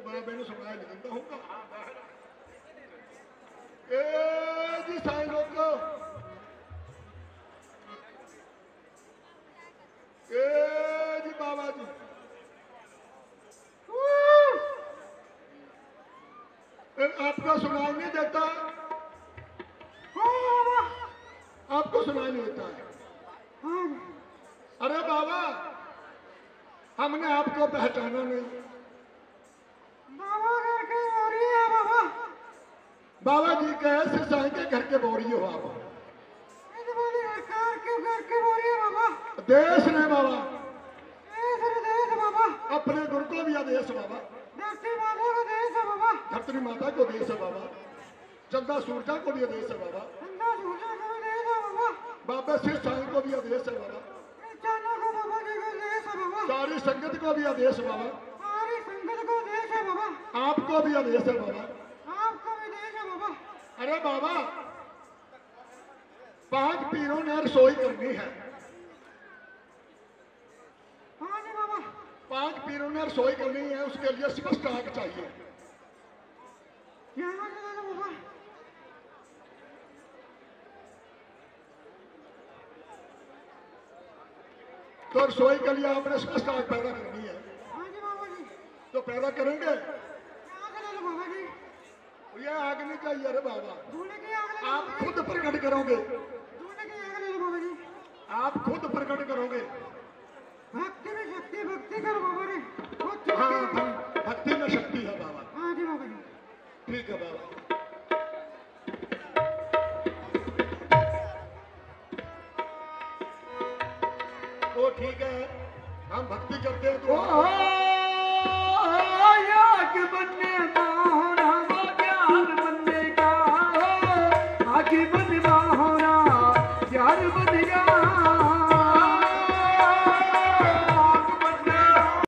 बाबे ने सुनाया निकलता होगा जी साईं लोगों जी बाबा जी आपको सुनाई नहीं देता आपको सुनाई नहीं देता है अरे बाबा हमने आपको पहचाना नहीं बाबा जी कैसे साईं के घर के बोरी हो आप देश ने बाबा अपने गुरु को भी आदेश बाबा धरती माता को देश है बाबा चंदा सूरजा को भी आदेश है बाबा बाबा शिव साईं को भी आदेश है बाबा सारी संगत को भी आदेश है बाबा आपको भी आदेश है बाबा अरे बाबा 5 पीरों ने रसोई करनी है 5 पीरों ने रसोई करनी है उसके लिए स्पष्ट आग चाहिए तो रसोई के लिए आपने स्पष्ट आग पैदा करनी है तो पैदा करेंगे ये आग नहीं चाहिए अरे बाबा आप खुद प्रकट करोगे आप खुद प्रकट करोगे भक्ति में शक्ति भक्ति करो बाबा रे हाँ भक्ति में शक्ति है बाबा हाँ जी बाबा जी ठीक है बाबा तो ठीक है हम भक्ति करते हैं तो